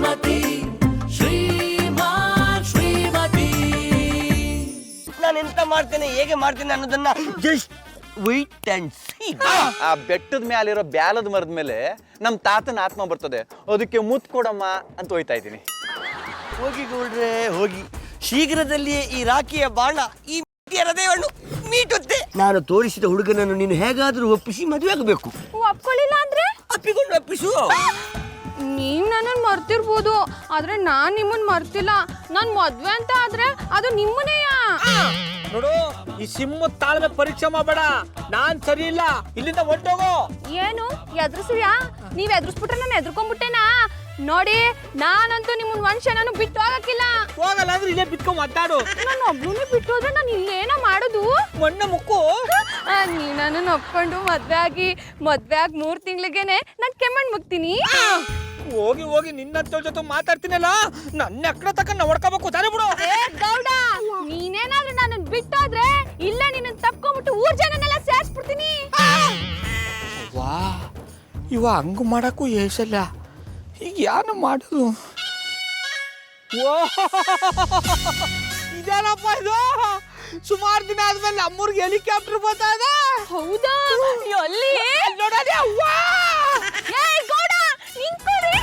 ಶ್ರೀಮತಿ ಶ್ರೀಮತಿ ನಾನು ಎಂತ ಮಾಡ್ತೇನೆ ಹೇಗೆ ಮಾಡ್ತೇನೆ ಅನ್ನೋದನ್ನ ಜಸ್ಟ್ ವೇಟ್ ಅಂಡ್ ಸೀ. ಆ ಬೆಟ್ಟದ ಮ್ಯಾಲಿರೋ ಬ್ಯಾಲದ ಮರದ ಮೇಲೆ ನಮ್ ತಾತನ ಆತ್ಮ ಬರ್ತದೆ, ಅದಕ್ಕೆ ಮುತ್ ಕೊಡಮ್ಮ ಅಂತ ಹೋಯ್ತಾ ಇದ್ದೀನಿ. ಹೋಗಿ ಗೌಡ್ರೆ ಹೋಗಿ, ಶೀಘ್ರದಲ್ಲಿಯೇ ಈ ರಾಖಿಯ ಬಾಣ ಈ ಹೃದಯವನ್ನು ಮೀಟುತ್ತೆ. ನಾನು ತೋರಿಸಿದ ಹುಡುಗನನ್ನು ನೀನು ಹೇಗಾದ್ರೂ ಒಪ್ಪಿಸಿ ಮದುವೆ ಆಗಬೇಕು. ಒಪ್ಕೊಳ್ಳಿಲ್ಲ ಅಂದ್ರೆ ಅಪ್ಪಿಕೊಂಡು ಒಪ್ಪಿಸು. ನೀವ್ ನನ್ನನ್ನು ಮರ್ತಿರ್ಬೋದು, ಆದ್ರೆ ನಾನ್ ನಿಮ್ಮನ್ ಮರ್ತಿಲ್ಲ. ನನ್ ಮದ್ವೆ ಅಂತ ಆದ್ರೆ ಅದು ನಿಮ್ಮನೆಯಾ? ನೋಡು, ಈ ಸಿಂಹ ತಾಳ್ಮೆ ಪರೀಕ್ಷೆ ಮಾಡಬೇಡ. ನಾನ್ ಸರಿ ಇಲ್ಲ, ಇಲ್ಲಿಂದ ಹೊರಟೋಗೋ. ಏನು ಎದುರಿಸಿದ್ಯಾ? ನೀವ್ ಎದುರಿಸ್ಬಿಟ್ರೆ ನಾನು ಎದ್ರುಕೊಂಡ್ಬಿಟ್ಟೇನಾ? ನೋಡಿ, ನಾನಂತೂ ನಿಮ್ಮನ್ ವಂಶ ನಾನು ಬಿಟ್ಟು ಹೋಗಕ್ಕಿಲ್ಲ. ಹೋಗಲ್ಲ ಅಂದ್ರೆ ಇಲ್ಲೇ ಬಿತ್ಕೊಂಡ್ ಮಾತಾಡು. ನಾನು ಒಬ್ಳನ್ನೇ ಬಿಟ್ಟು ಹೋದ್ರೆ ನಾನು ಇಲ್ಲೇನ ಮಾಡೋದು? ಮೊನ್ನೆ ಮುಕ್ಕು ನೀವ್ ನನ್ನನ್ನು ಒಪ್ಕೊಂಡು ಮದ್ವೆ ಆಗಿ 3 ತಿಂಗಳಿಗೇನೆ ನಾನ್ ಕೆಮ್ಮಣ್ ಮುಗ್ತೀನಿ. ಹೋಗಿ ಹೋಗಿ ನಿನ್ನಂತ ಜೊತೆ ಮಾತಾಡ್ತೀನಲ್ಲ, ನನ್ನ ಅಕ್ಕಡ ತಕ್ಕ ಹೊಡ್ಕೋಬೇಕು. ತಾನೇ ಬಿಡು. ಗೌಡ, ನೀನೇನಾದ್ರೂ ನನ್ನ ಬಿಟ್ಟೋದ್ರೆ ಇಲ್ಲ ನಿನ್ನ ತಪ್ಕೊಂಡ್ಬಿಟ್ಟು ಊರ್ ಜನನೆಲ್ಲ ಸೇರ್ಸ್ಬಿಡ್ತೀನಿ. ವಾ, ಇವ ಹಂಗ ಮಾಡಕ್ಕೂ ಏಸಲ್ಲ. ಈಗ ಯಾನು ಮಾಡುದು? ಇದೇನಪ್ಪ ಇದು? ಸುಮಾರು ದಿನ ಆದ್ಮೇಲೆ ನಮ್ಮೂರ್ಗೆ ಹೆಲಿಕಾಪ್ಟರ್ ಬರ್ತಾ ಇದೆ. ಹೌದಾ? ಎಲ್ಲಿ ನೋಡೋದೇ ಅವ್ವ. ಏಯ್ ಗೌಡ, ನಿಂತ್ಕೊಳ್ಳಿ.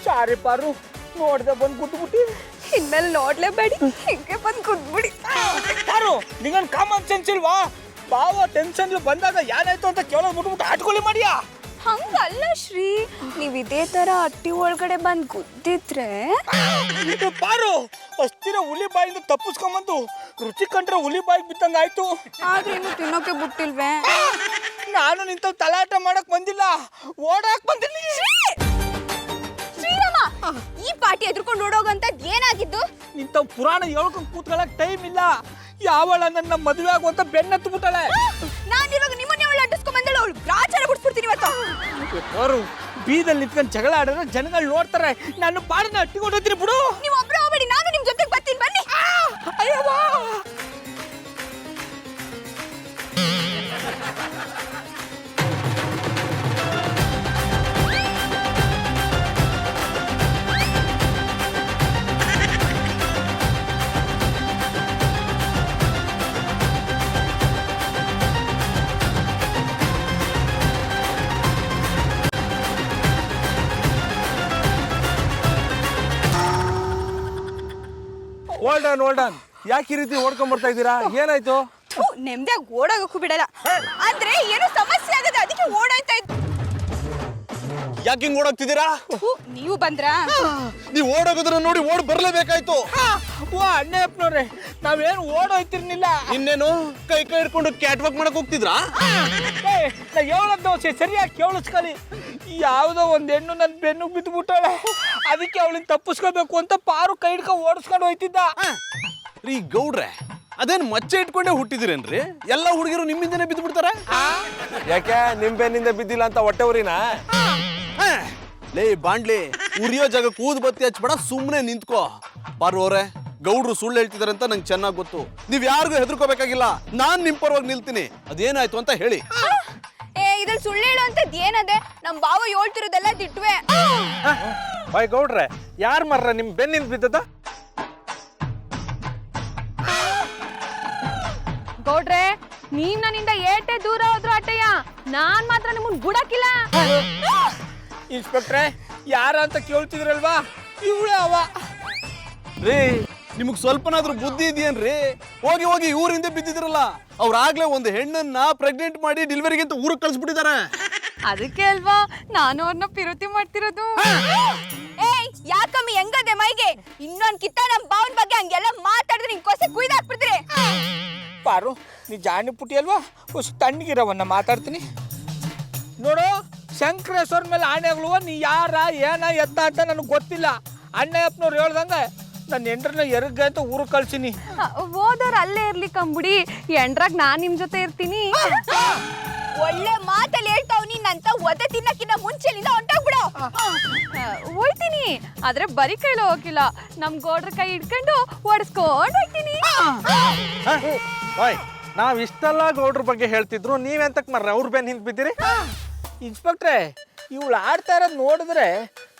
ಸಾರಿ ಪಾರು, ನೋಡ್ದೆ ಬಂದು ಗುದ್ಬಿಟ್ಟಿ. ಇನ್ಮೇಲೆ ನೋಡ್ಲೇಬೇಡಿ, ಹಿಂಗೆ ಬಂದು ಕುದ್ಬಿಡಿ. ಪಾರು, ನಿಂಗನ್ ಕಾಮನ್ ಸೆನ್ಸ್ ಇಲ್ವಾ? ಬಾವ ಟೆನ್ಷನ್ ಬಂದಾಗ ಏನಾಯ್ತು ಅಂತ ಕೇಳೋದು ಮುಟ್ಬಿಟ್ಟು ಆಟ್ಕೊಳ್ಳಿ ಮಾಡಿಯಾ? ಹಂಗಲ್ಲ ಶ್ರೀ, ನೀವ್ ಇದೇ ತರ ಅಟ್ಟಿ ಒಳಗಡೆ ಬಂದ್ ಗುದ್ದಿದ್ರೆ ಪಾರು, ಅಷ್ಟಿನ ಹುಲಿ ಬಾಯಿಂದ ತಪ್ಪಿಸ್ಕೊಂಬಂದು ರುಚಿ ಕಂಡ್ರೆ ಹುಲಿ ಬಾಯಿಗೆ ಬಿತ್ತಂಗ ಆಯ್ತು. ಆದ್ರೆ ಇನ್ನು ತಿನ್ನೋಕೆ ಬಿಟ್ಟಿಲ್ವೇ? ನಾನು ನಿಂತ ತಲಾಟ ಮಾಡಕ್ ಬಂದಿಲ್ಲ, ಓಡಾಕ್ ಬಂದಿಲ್ಲ. ಶ್ರೀರಾಮ, ಈ ಪಾರ್ಟಿ ಎದ್ರುಕೊಂಡು ಓಡೋಗಂತದ್ ಏನಾಗಿದ್ದು? ಇಂಥ ಪುರಾಣ ಹೇಳ್ಕೊಂಡು ಕೂತ್ಕೊಳ್ಳಕ್ ಟೈಮ್ ಇಲ್ಲ. ಯಾವಳ ನನ್ನ ಮದುವೆ ಆಗುವಂತ ಬೆನ್ನತ್ತು ಬಿಟ್ಟಾಳೆ. ನಾನಿರುವಾಗ ನಿಮ್ಮನ್ನೇ ಅವಳು ಅಡ್ಡಿಸ್ಕೊಂಡ್ ಬಂದಳು. ಅವಳು ಗ್ರಾಚಾರ ಬಿಡ್ಸ್ಬಿಡ್ತೀನಿ ಇವತ್ತು. ಅವರು ಬೀದಲ್ಲಿ ನಿಂತ್ಕೊಂಡು ಜಗಳ ಆಡಿದ್ರೆ ಜನಗಳು ನೋಡ್ತಾರೆ. ನಾನು ಪಾಡಿನ ಅಟ್ಟಿಕೊಂಡು ಹೋಗ್ತೀನಿ ಬಿಡು. ನೀವು ಒಬ್ರು ಹೋಗ್ಬೇಡಿ, ನಾನು ನಿಮ್ ಜೊತೆಗೆ ಬರ್ತೀನಿ, ಬನ್ನಿ. ಅಯ್ಯವ್ವ, ಓಲ್ಡನ್ ಯಾಕೆ ಈ ರೀತಿ ಓಡ್ಕೊಂಡ್ ಬರ್ತಾ ಇದ್ದೀರಾ? ಏನಾಯ್ತು? ನೆಮ್ಮದಿಯಾಗಿ ಓಡೋಗಕ್ಕೂ ಬಿಡಲ್ಲ. ಆದ್ರೆ ಏನೋ ಸಮಸ್ಯೆ ಆಗದೆ, ಅದಕ್ಕೆ ಓಡಾಯ್ತಾ ಇದ್ದು. ಯಾಕೆ ಹಿಂಗ್ ಓಡೋಗ್ತಿದ್ದೀರಾ? ನೀವು ಬಂದ್ರಾ? ನೀವು ಓಡೋಗೋದ್ರ ನೋಡಿ ಓಡ್ ಬರ್ಲೇಬೇಕಾಯ್ತು. ಓ ಅಣ್ಣಪ್ಪನವ್ರೆ, ನಾವೇನು ಓಡೋಯ್ತಿರ್ನಿಲ್ಲ. ಇನ್ನೇನು ಕೈ ಹಿಡ್ಕೊಂಡು ಕ್ಯಾಟ್ ವಾಕ್ ಮಾಡಕ್ ಹೋಗ್ತಿದ್ರಾ? ನಾ ಹೇಳೋದ್ ದೋಸೆ ಸರಿಯಾಗಿ ಕೇಳಿಸ್ಕೊಳ್ಳಿ. ಯಾವುದೋ ಒಂದ್ ಹೆಣ್ಣು ನನ್ನ ಬೆನ್ನಿಗೆ ಬಿದ್ದು ಬಿಟ್ಟಾಳೆ. ಅದಕ್ಕೆ ಅವಳಿನ ತಪ್ಪಿಸ್ಕೋಬೇಕು ಅಂತ ಪಾರು ಕೈ ಹಿಡ್ಕೊಂಡು ಓಡಿಸ್ಕೊಂಡು ಹೋಯ್ತಿದ್ದ. ರೀ ಗೌಡ್ರೆ, ಅದೇನ್ ಮಚ್ಚೆ ಇಟ್ಕೊಂಡೇ ಹುಟ್ಟಿದಿರೇನ್ರಿ? ಎಲ್ಲ ಹುಡುಗಿರು ನಿಮ್ಮಿಂದನೇ ಬಿದ್ದು ಬಿಡ್ತಾರ? ಯಾಕೆ ನಿಮ್ ಬೆನ್ನಿಂದ ಬಿದ್ದಿಲ್ಲ ಅಂತ ಹೊಟ್ಟೆ ಊರಿನ? ಲೇ ಬಾಂಡ್ಲಿ, ಉರಿಯೋ ಜಾಗ ಕೂದ್ ಬತ್ತಿ ಹಚ್ಬೇಡ, ಸುಮ್ನೆ ನಿಂತ್ಕೋ. ಪಾರ್ವವ್ರೆ, ಗೌಡ್ರು ಸುಳ್ಳು ಹೇಳ್ತಿದಾರೆ ಅಂತ ನಂಗೆ ಚೆನ್ನಾಗಿ ಗೊತ್ತು. ನೀವ್ ಯಾರಿಗೂ ಹೆದರ್ಕೋಬೇಕಾಗಿಲ್ಲ, ನಾನ್ ನಿಮ್ ಪರವಾಗಿ ನಿಲ್ತೀನಿ. ಅದೇನಾಯ್ತು ಅಂತ ಹೇಳಿ. ಇದ್ರಲ್ಲಿ ಸುಳ್ಳು ಹೇಳು ಅಂತದ್ ಏನದೆ? ನಮ್ ಬಾವ ಹೇಳ್ತಿರೋದೆಲ್ಲ ದಿಟ್ವೆ. ಬಾಯ್ ಗೌಡ್ರೆ, ಯಾರ್ ಮರ್ರ ನಿಮ್ ಬೆನ್ನಿಂದ ಬಿದ್ದದ? ಗೌಡ್ರೆ, ನೀವ್ ನನ್ನಿಂದ ಏಟೆ ದೂರ ಹೋದ್ರು ಅಟ್ಟಯ್ಯ, ನಾನ್ ಮಾತ್ರ ನಿಮ್ಮನ್ ಬಿಡಕ್ಕಿಲ್ಲ. ಇನ್ಸ್ಪೆಕ್ಟ್ರೆ, ಯಾರ ಅಂತ ಕೇಳ್ತಿದ್ರಲ್ವಾ? ಇವಳೇ ಅವ. ರೀ, ನಿಮಗ್ ಸ್ವಲ್ಪನಾದ್ರೂ ಬುದ್ಧಿ ಇದೆಯೇನ್ರಿ? ಹೋಗಿ ಹೋಗಿ ಇವ್ರ ಹಿಂದೆ ಬಿದ್ದಿದ್ರಲ್ಲ, ಅವ್ರಾಗ್ಲೇ ಒಂದು ಹೆಣ್ಣನ್ನ ಪ್ರೆಗ್ನೆಂಟ್ ಮಾಡಿ ಡೆಲಿವರಿಗೆ ಅಂತ ಊರಿಗೆ ಕಳ್ಸಿಬಿಟ್ಟಿದ್ದಾರೆ. ಅದಕ್ಕೆ ಅಲ್ವಾ ನಾನು ಅವ್ರನ್ನ ಪಿರುತಿ ಮಾಡ್ತಿರೋದು. ಏಯ್, ಯಾಕಮ್ಮಿ ಹೆಂಗದೆ ಮೈಗೆ? ಇನ್ನೊಂದ್ ಕಿತ್ತ ನಮ್ ಬಾವನ್ ಬಗ್ಗೆ ಹಂಗೆಲ್ಲ ಮಾತಾಡಿದ್ರೆ ನಿನ್ ಕೊಸೆ ಕುಯ್ದಾಕ್ಬಿಡ್ತೀರಿ. ಪಾರು, ನೀ ಜಾಣಿ ಪುಟಿ ಅಲ್ವಾ? ಹೊಸ ತಣ್ಣಗಿರವನ್ನ ಮಾತಾಡ್ತೀನಿ ನೋಡು. ಶಂಕರೇಶ್ವರ ಮೇಲೆ ಆಣೆಗಳು, ನೀ ಯಾರ ಏನ ಎತ್ತ ಅಂತ ನನಗೆ ಗೊತ್ತಿಲ್ಲ. ಅಣ್ಣಯ್ಯಪ್ಪನವ್ರು ಹೇಳ್ದಂಗೆ ನನ್ನ ಹೆಂಡ್ರನ್ನ ಎರಗ್ಗೆ ಅಂತ ಊರಿಗೆ ಕಳ್ಸಿನಿ. ಓದೋರು ಅಲ್ಲೇ ಇರ್ಲಿ ಕಂಬುಡಿ, ಎಂಡ್ರಾಗ ನಾನ್ ನಿಮ್ ಜೊತೆ ಇರ್ತೀನಿ. ಒಳ್ಳೆ ಮಾತಲ್ಲಿ ಹೇಳ್ತಾವ್. ನೀನಂತ ಒದೆ ತಿನ್ನಕ್ಕಿಂತ ಮುಂಚೆಲಿಂದ ಹೊಂಟೋಗ್ಬಿಡು. ಹೋಯ್ತೀನಿ ಆದ್ರೆ ಬರೀ ಕೈಲಿ ಹೋಗಿಲ್ಲ ನಮ್ ಗೋಡ್ರ ಕೈ ಹಿಡ್ಕೊಂಡು ಓಡಿಸ್ಕೊಂಡು ಹೋಗ್ತೀನಿ. ಬಾಯ್ ನಾವ್ ಇಷ್ಟೆಲ್ಲ ಗೌಡ್ರ ಬಗ್ಗೆ ಹೇಳ್ತಿದ್ರು ನೀವೆಂತಕ್ ಮರ್ರೆ ಅವ್ರ ಬೆನ್ ಹಿಂದ್ ಬಿದ್ದೀರಿ? ಇನ್ಸ್ಪೆಕ್ಟ್ರೆ, ಇವಳು ಆಡ್ತಾ ಇರೋದು ನೋಡಿದ್ರೆ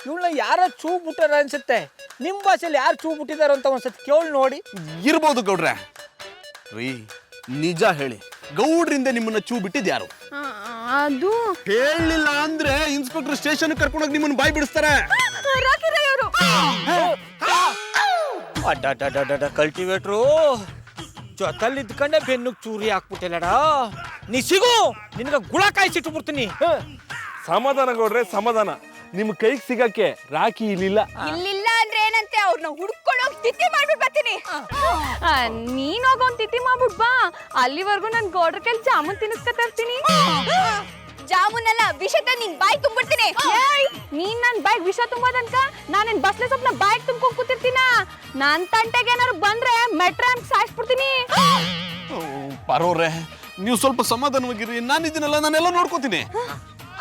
ಇವಳನ್ನ ಯಾರೋ ಚೂ ಬಿಟ್ಟಾರ ಅನ್ಸುತ್ತೆ. ನಿಮ್ಮ ಭಾಷೆಯಲ್ಲಿ ಯಾರು ಚೂ ಬಿಟ್ಟಿದಾರ ಅಂತ ಒಂದ್ಸತಿ ಕೇಳಿ ನೋಡಿ. ಇರ್ಬೋದು ಗೌಡ್ರೆ. ರೀ ನಿಜ ಹೇಳಿ, ಗೌಡ್ರಿಂದ ನಿಮ್ಮನ್ನ ಚೂ ಬಿಟ್ಟಿದ್ ಯಾರು? ಅದು ಹೇಳಲಿಲ್ಲ ಅಂದ್ರೆ ಇನ್ಸ್ಪೆಕ್ಟರ್ ಸ್ಟೇಷನ್ ಕರ್ಕೊಂಡೋಗಿ ನಿಮ್ಮನ್ನ ಬಾಯ್ ಬಿಡಿಸ್ತಾರೆ. ಅಡ್ಡ ಕಲ್ಟಿವೇಟ್ರು ಜೊತಲ್ಲಿ ಇದ್ಕೊಂಡೆ ಬೆನ್ನುಗ್ ಚೂರಿ ಹಾಕ್ಬಿಟ್ಟಿಲ್ಲಡ. ನೀ ಸಿಗು, ನಿನ್ಗ ಗುಳ ಕಾಯಿಸಿಟ್ಟು ಬಿಡ್ತೀನಿ. ಸಮಾಧಾನ ಗೌಡ್ರೆ ಸಮಾಧಾನ. ನಿಮ್ ಕೈಗೆ ಸಿಗಕ್ಕೆ ರಾಖಿ ಇಲ್ಲಿಲ್ಲ. ಇಲ್ಲಿಲ್ಲ ಅಂದ್ರೆ ಏನಂತೆ, ಅವ್ರನ್ನ ಹುಡ್ಕೊಂಡು ಹೋಗಿ ತಿಥಿ ಮಾಡ್ಬಿಟ್ಟು ಬರ್ತೀನಿ. ನೀನ್ ಹೋಗೋನ್ ತಿಥಿ ಮಾಡ್ಬಿಟ್ ಬಾ, ಅಲ್ಲಿವರೆಗೂ ನನ್ ಗೋಡ್ರ ಕೈಲಿ ಜಾಮೂನ್ ತಿನ್ನಿಸ್ಕ ತರ್ತೀನಿ. ಜಾಮೂನ್ ಅಲ್ಲ, ವಿಷ ನಿನ್ ಬಾಯ್ ತುಂಬಿಡ್ತೀನಿ. ನೀನ್ ನನ್ ಬಾಯ್ ವಿಷ ತುಂಬೋದನ್ಕ ನಾನೇನ್ ಬಸ್ಲೆ ಸೊಪ್ನ ಬಾಯ್ ತುಂಬ್ಕೊಂಡ್ ಕೂತಿರ್ತೀನ. ನಾನ್ ತಂಟೆಗೆ ಏನಾದ್ರು ಬಂದ್ರೆ ಮೆಟ್ರಾಮ್ ಸಾಯಿಸ್ಬಿಡ್ತೀನಿ. ಪರೋರೆ, ನೀವು ಸ್ವಲ್ಪ ಸಮಾಧಾನವಾಗಿರಿ. ನಾನಿದ್ದೀನಲ್ಲ, ನಾನೆಲ್ಲ ನೋಡ್ಕೋತೀನಿ.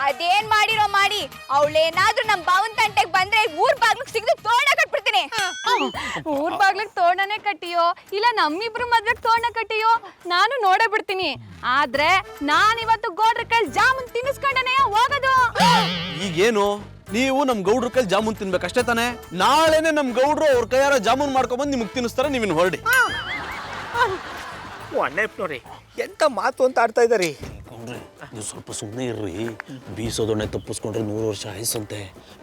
ಅದೇನ್ ಮಾಡಿರೋ ಮಾಡಿ, ಅವಳೇನಾದ್ರೂ ನಮ್ ಬಾವನ್ ತಂಟೆಗೆ ಬಂದ್ರೆ ಊರ್ ಬಾಗ್ಲಿಗ್ ಸಿಗದು ತೋರಣ ಕಟ್ಬಿಡ್ತೀನಿ. ಊರ್ ಬಾಗ್ಲಿಗ್ ತೋರಣನೇ ಕಟ್ಟಿಯೋ ಇಲ್ಲ ನಮ್ಮಿಬ್ರು ಮದ್ವೆಗ್ ತೋರಣ ಕಟ್ಟಿಯೋ ನಾನು ನೋಡೇ ಬಿಡ್ತೀನಿ. ಆದ್ರೆ ನಾನ್ ಇವತ್ತು ಗೋಡ್ರ ಕೈಲಿ ಜಾಮೂನ್ ತಿನ್ನಿಸ್ಕೊಂಡನೆ ಹೋಗೋದು. ಈಗೇನು ನೀವು ನಮ್ ಗೌಡ್ರ ಕೈಲಿ ಜಾಮೂನ್ ತಿನ್ಬೇಕಷ್ಟೇ ತಾನೆ? ನಾಳೆನೆ ನಮ್ ಗೌಡ್ರು ಅವ್ರ ಕೈಯಾರ ಜಾಮೂನ್ ಮಾಡ್ಕೊಂಡ್ಬಂದು ನಿಮ್ಗೆ ತಿನ್ನಿಸ್ತಾರ, ನೀವಿನ್ ಹೊರಡಿ. ಅಣ್ಣಪ್ಪನವ್ರಿ ಎಂತ ಮಾತು ಅಂತ ಆಡ್ತಾ ಇದ್ದಾರಿ. ನೀವು ಸ್ವಲ್ಪ ಸುಮ್ಮನೆ ಇರ್ರಿ. ಬೀಸೋದೊಣ್ಣೆ ತಪ್ಪಿಸ್ಕೊಂಡ್ರೆ 100 ವರ್ಷ ಆಯ್ಸಂತೆ.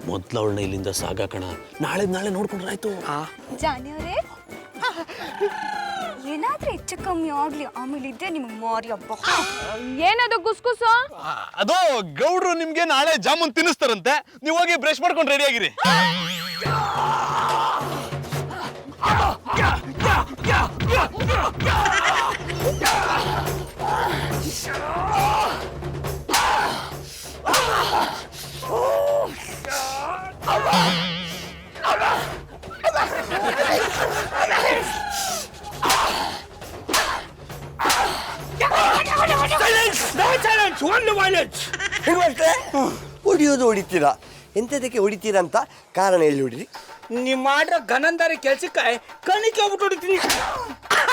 ಮೊದ್ಲು ಅವಳನ್ನ ಇಲ್ಲಿಂದ ಸಾಗಾಕಣ. ನಾಳೆ ನೋಡ್ಕೊಂಡ್ರೆ ಆಯ್ತು. ಜಾನಿಯವರೇ, ಏನಾದ್ರೂ ಹೆಚ್ಚು ಕಮ್ಮಿ ಆಗ್ಲಿ, ಆಮೇಲೆ ಇದ್ದೆ ನಿಮ್ಗೆ ಮಾರಿ ಹಬ್ಬ. ಏನದು ಗುಸ್ಗುಸು? ಅದು ಗೌಡ್ರು ನಿಮ್ಗೆ ನಾಳೆ ಜಾಮೂನ್ ತಿನ್ನಿಸ್ತಾರಂತೆ. ನೀವು ಹೋಗಿ ಬ್ರಷ್ ಮಾಡ್ಕೊಂಡು ರೆಡಿ ಆಗಿರಿ. ಹೊಡಿಯೋದು ಹೊಡಿತೀರಾ, ಎಂಥದಕ್ಕೆ ಹೊಡಿತೀರಾ ಅಂತ ಕಾರಣ ಎಲ್ಲಿ ಹೊಡಿರಿ. ನೀವ್ ಮಾಡ್ರ ಗನಂದಾರಿ ಕೆಲ್ಸಕ್ಕೆ ಕಣಿಕೆ ಹೋಗ್ಬಿಟ್ಟು ಹೊಡಿತೀನಿ.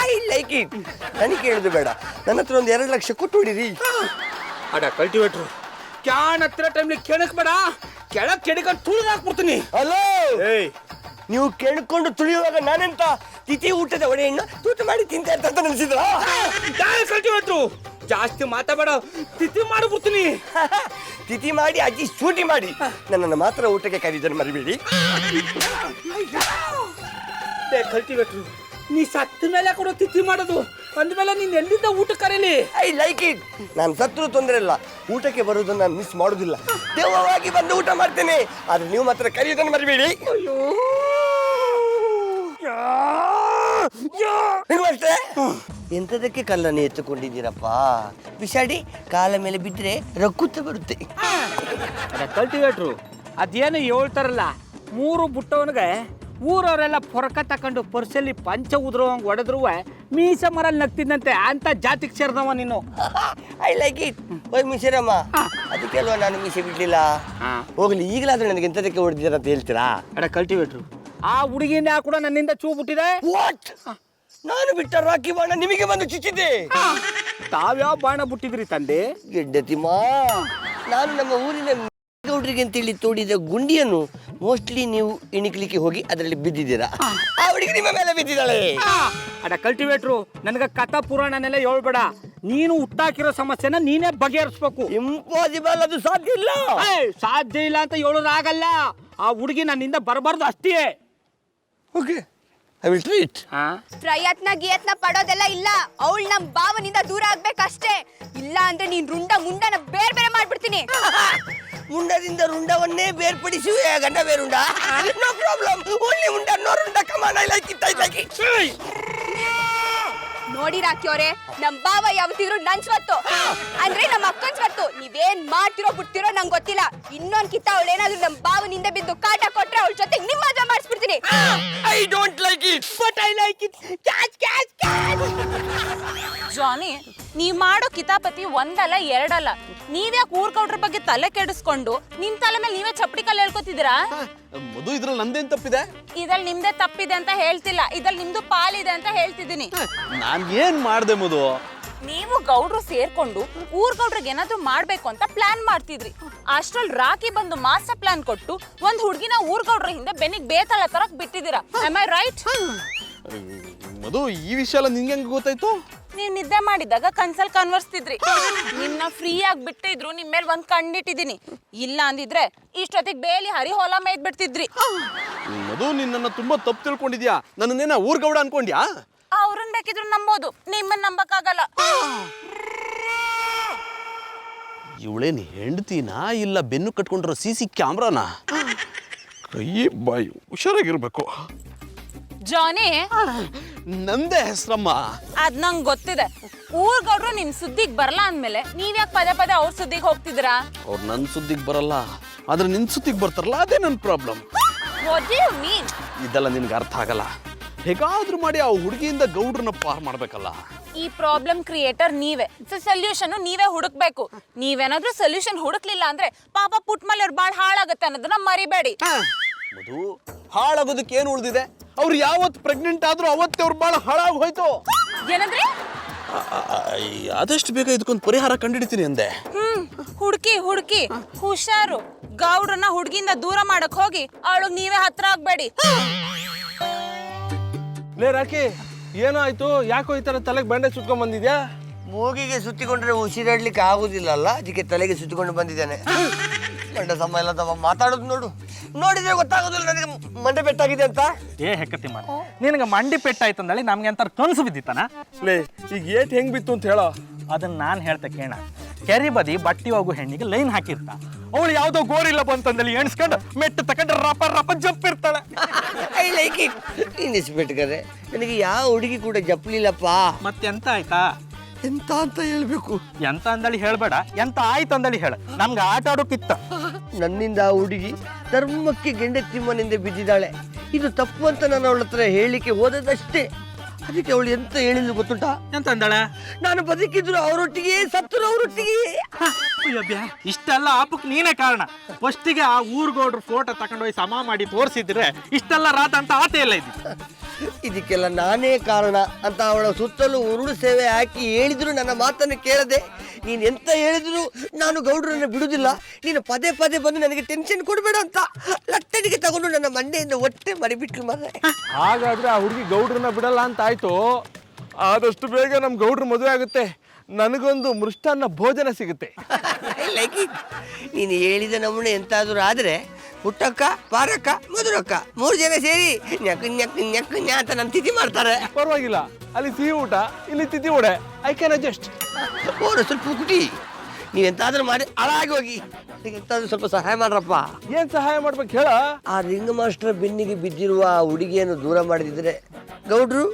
I like it. ನನಗೆ ಕೇಳೋದು ಬೇಡ, ನನ್ನ ಹತ್ರ ಒಂದು 2 ಲಕ್ಷ ಕೊಟ್ಟು ಹೊಡಿರಿ. ಅಡ ಕಲ್ಟಿವೇಟ್ರು, ಕ್ಯಾನ್ ಹತ್ತಿರ ಟೈಮ್ಲಿ ಕೆಣಕ್ ಬೇಡ, ಕೆಳಕ್ ಕೆಡಿಕೊಂಡು ತುಳಿದು ಹಾಕ್ಬಿಡ್ತೀನಿ. ಹಲೋ, ಏಯ್ ನೀವು ಕೇಳ್ಕೊಂಡು ತುಳಿಯುವಾಗ ನಾನೆಂತ ತಿಥಿ ಊಟದ ಒಡೆಯನ್ನು ತೂತು ಮಾಡಿ ತಿಂತ ಅಂತ ನೆನೆಸಿದ್ರ? ಕಲ್ಟಿವೇಟ್ರು ಜಾಸ್ತಿ ಮಾತಾಡಬೇಡ, ತಿಥಿ ಮಾಡಿಬಿಡ್ತೀನಿ. ತಿಥಿ ಮಾಡಿ ಅಜ್ಜಿ ಶೂಟಿ ಮಾಡಿ ನನ್ನನ್ನು ಮಾತ್ರ ಊಟಕ್ಕೆ ಕರೀದನ್ನು ಮರಿಬೇಡಿ. ಕಲ್ಟಿವೇಟ್ರು, ನೀ ಸತ್ತ ಮೇಲೆ ಕೂಡ ತಿಥಿ ಮಾಡೋದು, ಅಂದ್ಮೇಲೆ ನೀನ್ ಎಲ್ಲಿಂದ ಊಟ ಕರೀಲಿ? I like it. ನಾನು ಸತ್ರು ತೊಂದರೆ ಇಲ್ಲ, ಊಟಕ್ಕೆ ಬರೋದನ್ನ ನಾನು ಮಿಸ್ ಮಾಡೋದಿಲ್ಲ. ದೇವವಾಗಿ ಬಂದು ಊಟ ಮಾಡ್ತೇನೆ, ಆದ್ರೆ ನೀವು ಮಾತ್ರ ಕರೆಯೋದನ್ನು ಮರಿಬೇಡಿ. ಅಷ್ಟೇ. ಎಂಥದಕ್ಕೆ ಕಲ್ಲನ್ನು ಎತ್ತುಕೊಂಡಿದ್ದೀರಪ್ಪ? ಬಿಸಾಡಿ ಕಾಲ ಮೇಲೆ ಬಿದ್ದರೆ ರಕ್ಕುತ್ತ ಬರುತ್ತೆ. ಕಲ್ಟಿವೇಟ್ರು, ಅದೇನು ಹೇಳ್ತಾರಲ್ಲ, 3 ಬುಟ್ಟವನಿಗೆ ಊರವರೆಲ್ಲ ಪೊರಕ ತಕೊಂಡು ಪರ್ಸಲ್ಲಿ ಪಂಚ ಉದ್ರೋವಂಗೆ ಹೊಡೆದ್ರು ಮೀಸ ಮರಲ್ಲಿ ನಗ್ತಿದ್ದಂತೆ. ಅಂತ ಜಾತಿಗೆ ಸೇರಿದವ ನೀನು. I like it. ಓಯ್ ಮಿಶರಮ್ಮ, ಅದಕ್ಕೆ ಅಲ್ವಾ ನಾನು ಮೀಸೆ ಬಿಡ್ಲಿಲ್ಲ. ಹೋಗ್ಲಿ, ಈಗಲಾದ್ರೂ ನನಗೆ ಎಂಥದಕ್ಕೆ ಹೊಡೆದಿದ್ದೀರ ಅಂತ ಹೇಳ್ತೀರಾ? ಅಡ ಕಲ್ಟಿವೇಟ್ರು, ಆ ಹುಡುಗಿನ ಕೂಡ ನನ್ನಿಂದ ಚೂ ಬಿಟ್ಟಿದೆ. ವಾಟ್? ನಾನು ಬಿಟ್ಟ ರಾಖಿ ಬಾಣ ನಿಮಗೆ ಬಂದು ಚುಚ್ಚಿದೆ? ತಾವ್ಯಾವ ಬಾಣ ಬಿಟ್ಟಿದ್ರಿ ತಂದೆ? ಗೆಡ್ಡತಿಮ್ಮ, ನಾನು ನಮ್ಮ ಊರಿನ ಗೌಡ್ರಿಗೆ ಅಂತೇಳಿ ತೋಡಿದ ಗುಂಡಿಯನ್ನು ಮೋಸ್ಟ್ಲಿ ನೀವು ಇಣಿಕ್ಲಿಕ್ಕೆ ಹೋಗಿ ಅದರಲ್ಲಿ ಬಿದ್ದಿದ್ದೀರಾ. ಆ ಹುಡುಗಿ ನಿಮ್ಮ ಮೇಲೆ ಬಿದ್ದಿದ್ದಾಳೆ. ಅಡ ಕಲ್ಟಿವೇಟ್ರು, ನನಗೆ ಕಥಾ ಪುರಾಣನೆಲ್ಲ ಹೇಳ್ಬೇಡ. ನೀನು ಹುಟ್ಟಾಕಿರೋ ಸಮಸ್ಯೆನ ನೀನೇ ಬಗೆಹರಿಸ್ಬೇಕು. ಇಂಪಾಸಿಬಲ್, ಅದು ಸಾಧ್ಯ ಇಲ್ಲ. ಸಾಧ್ಯ ಇಲ್ಲ ಅಂತ ಹೇಳೋದಾಗಲ್ಲ. ಆ ಹುಡುಗಿ ನನ್ನಿಂದ ಬರಬಾರ್ದು ಅಷ್ಟೇ. Okay, I will try it. ಪ್ರಯತ್ನ ಗಿಯತ್ನ ಪಡೋದೆಲ್ಲ ಇಲ್ಲ, ಅವಳು ನಮ್ ಭಾವನಿಂದ ದೂರ ಆಗ್ಬೇಕಷ್ಟೇ. ಇಲ್ಲ ಅಂದ್ರೆ ನೀನ್ ರುಂಡ ಮುಂಡನ ಬೇರೆ ಬೇರೆ ಮಾಡ್ಬಿಡ್ತೀನಿ. ಮುಂಡದಿಂದ ರುಂಡವನ್ನೇ ಬೇರ್ಪಡಿಸಿ ಗಂಡ ಬೇರುಂಡ. ನೋ ಪ್ರಾಬ್ಲಮ್, ಓನ್ಲಿ ಮುಂಡ, ನೋ ರುಂಡ. Come on, I like it, I like it. ನೋಡಿ ರಾಕಿಯವರೇ, ನಮ್ ಭಾವ ಯಾವತ್ತಿದ್ರು ನನ್ ಸ್ವತ್ತು, ಅಂದ್ರೆ ನಮ್ಮ ಅಕ್ಕನ್ ಸ್ವತ್ತು. ನೀವೇನ್ ಮಾಡ್ತಿರೋ ಬಿಡ್ತಿರೋ ನಂಗೆ ಗೊತ್ತಿಲ್ಲ. ಇನ್ನೊಂದ್ ಕಿತ್ತ ಅವಳೇನಾದ್ರೂ ನಮ್ ಭಾವನಿಂದ ಬಿದ್ದು ಕಾಟ ಕೊಟ್ರೆ ಅವಳ ಜೊತೆ ನಿಮ್ಮ ಮದುವೆ ಮಾಡಿಸ್ಬಿಡ್ತೀನಿ. I don't like it, but I like it. Catch catch catch. Johnny, ನೀವ್ ಮಾಡೋ ಕಿತಾಪತಿ ಒಂದಲ್ಲ ಎರಡಲ್ಲ. ನೀವ್ಯಾಕೆ ಊರ್ ಕೌಡ್ರ ಬಗ್ಗೆ ತಲೆ ಕೆಡಿಸ್ಕೊಂಡು ನಿಮ್ ತಲೆ ಮೇಲೆ ನೀವೇ ಚಪ್ಪಡಿ ಕಲ್ಲು ಹೇಳ್ಕೊ ಅನ್ಕೋತಿದ್ದೀರಾ? ಮಧು ಇದ್ರಲ್ಲಿ ನಂದೇನ್ ತಪ್ಪಿದೆ? ಇದ್ರಲ್ಲಿ ನಿಮ್ದೇ ತಪ್ಪಿದೆ ಅಂತ ಹೇಳ್ತಿಲ್ಲ, ಇದ್ರಲ್ಲಿ ನಿಮ್ದು ಪಾಲಿದೆ ಅಂತ ಹೇಳ್ತಿದ್ದೀನಿ. ನಾನ್ ಏನ್ ಮಾಡ್ದೆ ಮಧು? ನೀವು ಗೌಡ್ರು ಸೇರ್ಕೊಂಡು ಊರ್ ಗೌಡ್ರಿಗೆ ಏನಾದ್ರು ಮಾಡ್ಬೇಕು ಅಂತ ಪ್ಲಾನ್ ಮಾಡ್ತಿದ್ರಿ. ಅಷ್ಟ್ರಲ್ಲಿ ರಾಕಿ ಬಂದು ಮಾಸ್ಟರ್ ಪ್ಲಾನ್ ಕೊಟ್ಟು ಒಂದ್ ಹುಡ್ಗಿನ ಊರ್ ಗೌಡ್ರ ಹಿಂದೆ ಬೆನ್ನಿಗೆ ಬೇತಾಳ ತರಕ್ ಬಿಟ್ಟಿದ್ದೀರಾ. Am I right? ಮಧು, ಈ ವಿಷಯ ಎಲ್ಲ ನಿಂಗೆ ಹೆಂಗ್ ಗೊತ್ತಾಯ್ತು? ನೀವ್ ನಿದ್ದೆ ಮಾಡಿದಾಗ ಕನ್ಸಲ್ ಕನ್ವರ್ಸ್ತಿದ್ರಿ. ನಿಮ್ನ ಫ್ರೀ ಆಗಿ ಬಿಟ್ಟಿದ್ರು ನಿಮ್ ಮೇಲೆ ಒಂದ್ ಕಣ್ಣಿಟ್ಟಿದೀನಿ. ಇಲ್ಲ ಅಂದಿದ್ರೆ ಇಷ್ಟೊತ್ತಿಗೆ ಬೇಲಿ ಹರಿ ಹೊಲ ಮೇಯ್ದ್ ಬಿಡ್ತಿದ್ರಿ. ಮಧು, ನಿನ್ನ ತುಂಬಾ ತಪ್ಪು ತಿಳ್ಕೊಂಡಿದ್ಯಾ. ನನ್ನನ್ನೇನ ಊರ್ಗೌಡ ಅನ್ಕೊಂಡ್ಯಾ? ಅವ್ರನ್ನ ಬೇಕಿದ್ರು ನಂಬೋದು, ನಿಮ್ಮನ್ನ ನಂಬಕ್ಕಾಗಲ್ಲ. ಇವಳೇನು ಹೆಂಡ್ತಿನಾ ಇಲ್ಲ ಬೆನ್ನು ಕಟ್ಕೊಂಡಿರೋ CC ಕ್ಯಾಮ್ರಾನಾ? ಕೈ ಬಾಯಿ ಹುಷಾರಾಗಿರ್ಬೇಕು. ಜಾನಿ, ನಂದೇ ಹೆಸ್ರಮ್ಮ. ಅದ್ ನಂಗ್ ಗೊತ್ತಿದೆ. ಊರ್ ಗೌಡ್ರು ನಿಮ್ ಸುದ್ದಿಗ್ ಬರಲ್ಲ ಅಂದ್ಮೇಲೆ ನೀವ್ಯಾಕ್ ಪದೇ ಪದೇ ಅವ್ರ ಸುದ್ದಿಗೆ ಹೋಗ್ತಿದ್ದೀರಾ? ಅವ್ರು ನನ್ ಸುದ್ದಿಗೆ ಬರಲ್ಲ, ಆದ್ರೆ ನಿನ್ ಸುದ್ದಿಗೆ ಬರ್ತಾರಲ್ಲ, ಅದೇ ನನ್ problem. What do you mean? ಇದೆಲ್ಲ ನಿನ್ಗೆ ಅರ್ಥ ಆಗಲ್ಲ. ಹೇಗಾದ್ರೂ ಮಾಡಿ ಆ ಹುಡುಗಿಯಿಂದ ಗೌಡ್ರನ್ನ ಪಾರ್ ಮಾಡ್ಬೇಕಲ್ಲ. ಈ ಪ್ರಾಬ್ಲಮ್ ಕ್ರಿಯೇಟರ್ ನೀವೇ. ಸೊಲ್ಯೂಷನ್ ನೀವೇ ಹುಡುಕ್ಬೇಕು. ನೀವೇನಾದ್ರೂ ಸೊಲ್ಯೂಷನ್ ಹುಡುಕ್ಲಿಲ್ಲ ಅಂದ್ರೆ ಪಾಪ ಪುಟ್ಮಲ್ ಅವ್ರ ಬಾಳ್ ಹಾಳಾಗತ್ತೆ ಅನ್ನೋದನ್ನ ಮರಿಬೇಡಿ. ಮಧು, ಹಾಳಾಗೋದಕ್ಕೆ ಏನು ಉಳಿದಿದೆ? ಅವ್ರು ಯಾವತ್ತು ಪ್ರೆಗ್ನೆಂಟ್ ಆದ್ರೂ ಅವತ್ತೇ ಅವ್ರು ಬಾಳ ಹಾಳಾಗಿ ಹೋಯ್ತು. ಏನಂದ್ರೆ? ಆದಷ್ಟು ಬೇಗ ಇದಕ್ಕೊಂದು ಪರಿಹಾರ ಕಂಡಿಡ್ತೀನಿ ಅಂದೆ. ಹುಡುಕಿ ಹುಷಾರು. ಗೌಡ್ರನ್ನ ಹುಡುಗಿಯಿಂದ ದೂರ ಮಾಡಕ್ ಹೋಗಿ ಅವಳಿಗೆ ನೀವೇ ಹತ್ರ ಆಗ್ಬೇಡಿ. ಲೇ ರಾಕಿ, ಏನಾಯ್ತು? ಯಾಕೋ ಈ ತರ ತಲೆಗೆ ಬಂಡೆ ಸುತ್ಕೊಂಡ್ ಬಂದಿದ್ಯಾ? ಮೂಗಿಗೆ ಸುತ್ತಿಕೊಂಡ್ರೆ ಉಸಿರಾಡ್ಲಿಕ್ಕೆ ಆಗುದಿಲ್ಲಲ್ಲ, ಅದಕ್ಕೆ ತಲೆಗೆ ಸುತ್ತಿಕೊಂಡು ಬಂದಿದ್ದಾನೆ. ಗಂಡ ಸಮ ಎಲ್ಲ ತಮ್ಮ ಮಾತಾಡೋದು ನೋಡಿದ್ರೆ ಗೊತ್ತಾಗೋದಿಲ್ಲ ನನಗೆ ಮಂಡೆ ಪೆಟ್ಟಾಗಿದೆ ಅಂತ. ಏ ಹೆಕ್ಕತಿ ಮಾಡ, ನಿನಗೆ ಮಂಡಿ ಪೆಟ್ಟಾಯ್ತಂದೇಳಿ ನಮ್ಗೆ ಅಂತ ಕನಸು ಬಿದ್ದಿತ್ತಾನ? ಲೇ, ಈಗ ಏಟ್ ಹೆಂಗ್ ಬಿತ್ತು ಅಂತ ಹೇಳೋ. ಅದನ್ನ ನಾನು ಹೇಳ್ತೆ ಕೇಳ. ಕೆರಿ ಬದಿ ಬಟ್ಟಿ ಹೋಗು ಹೆಣ್ಣಿಗೆ ಲೈನ್ ಹಾಕಿರ್ತಾ, ಅವಳು ಯಾವ್ದೋ ಗೋರಿಲ್ಲ ಬಂತಂದೇಳಿ ಎಣಿಸ್ಕೊಂಡು ಮೆಟ್ಟು ತಕೊಂಡ್ರೆ ರಪ ಜಂಪ್ ಇರ್ತಾಳೆ. I like it. ನಿಲ್ಲಿಸ್ಬಿಟ್ಕರೆ ನನಗೆ ಯಾವ ಹುಡುಗಿ ಕೂಡ ಜಪ್ಪಲಿಲ್ಲಪ್ಪ. ಮತ್ತೆಂತ ಆಯ್ತಾ? ಎಂತ ಅಂತ ಹೇಳ್ಬೇಕು? ಎಂತ ಅಂದಳಿ ಹೇಳ್ಬೇಡ, ಎಂತ ಆಯ್ತು ಅಂದಳಿ ಹೇಳ. ನಮ್ಗೆ ಆಟ ಆಡೋಕಿತ್ತ. ನನ್ನಿಂದ ಆ ಹುಡುಗಿ ಧರ್ಮಕ್ಕೆ ಗೆಂಡೆತ್ತಿಮ್ಮನಿಂದ ಬಿದ್ದಿದ್ದಾಳೆ. ಇದು ತಪ್ಪು ಅಂತ ನಾನು ಅವಳ ಹತ್ರ ಹೇಳಿಕೆ ಹೋದದಷ್ಟೇ. ಅದಕ್ಕೆ ಅವಳು ಎಂತ ಹೇಳಿದ್ಲು ಗೊತ್ತುಂಟಾ? ಎಂತ ಅಂದಳ? ನಾನು ಬದುಕಿದ್ರು ಅವರೊಟ್ಟಿಗೆ, ಸತ್ತರು ಅವರೊಟ್ಟಿಗೆ. ಇಷ್ಟೆಲ್ಲ ಆಪಕ್ ನೀನೇ ಕಾರಣ. ಫಸ್ಟಿಗೆ ಆ ಊರ್ಗೌಡ್ರು ಫೋಟೋ ತಕೊಂಡೋಗಿ ಸಮ ಮಾಡಿ ತೋರಿಸಿದ್ರೆ ಇಷ್ಟೆಲ್ಲ ರಾತ ಅಂತ ಆತೆ ಇಲ್ಲ ಇದು. ಇದಕ್ಕೆಲ್ಲ ನಾನೇ ಕಾರಣ ಅಂತ ಅವಳ ಸುತ್ತಲೂ ಉರುಳು ಸೇವೆ ಹಾಕಿ ಹೇಳಿದ್ರು ನನ್ನ ಮಾತನ್ನು ಕೇಳದೆ. ನೀನು ಎಂತ ಹೇಳಿದ್ರು ನಾನು ಗೌಡ್ರನ್ನ ಬಿಡುದಿಲ್ಲ, ನೀನು ಪದೇ ಪದೇ ಬಂದು ನನಗೆ ಟೆನ್ಷನ್ ಕೊಡಬೇಡ ಅಂತ ಲಟ್ಟಣಿಗೆ ತಗೊಂಡು ನನ್ನ ಮಂಡೆಯಿಂದ ಒಟ್ಟೆ ಮರಿಬಿಟ್ಲು ಮಾರ್ರೆ. ಹಾಗಾದ್ರೆ ಆ ಹುಡುಗಿ ಗೌಡ್ರನ್ನ ಬಿಡಲ್ಲ ಅಂತ ಆಯ್ತು. ಆದಷ್ಟು ಬೇಗ ನಮ್ ಗೌಡ್ರ ಮದುವೆ ಆಗುತ್ತೆ, ನನಗೊಂದು ಮೃಷ್ಟಾನ್ನ ಭೋಜನ ಸಿಗುತ್ತೆ. ನೀನು ಹೇಳಿದ ನಮೂನೆ ಎಂತಾದರೂ ಆದ್ರೆ ಪುಟ್ಟಕ್ಕ, ಪಾರಕ್ಕ, ಮಧುರಕ್ಕ 3 ಜನ ಸೇರಿ ನೆಕ್ ಅಂತ ನಮ್ಮ ತಿಥಿ ಮಾಡ್ತಾರೆ. ಪರವಾಗಿಲ್ಲ, ಅಲ್ಲಿ ಸಿಹಿ ಊಟ, ಇಲ್ಲಿ ತಿಥಿ ಉಡೆ. I can adjust. ಓರು ಸ್ವಲ್ಪ ಕುಟಿ, ನೀವೆಂತಾದ್ರೂ ಮಾಡಿ ಹಾಳಾಗಿ ಹೋಗಿ. ಎಂತಾದ್ರೂ ಸ್ವಲ್ಪ ಸಹಾಯ ಮಾಡ್ರಪ್ಪ. ಏನ್ ಸಹಾಯ ಮಾಡ್ಬೇಕು ಹೇಳ? ಆ ರಿಂಗ್ ಮಾಸ್ಟರ್ ಬೆನ್ನಿಗೆ ಬಿದ್ದಿರುವ ಆ ಹುಡುಗಿಯನ್ನು ದೂರ ಮಾಡಿದ್ರೆ ಗೌಡ್ರು,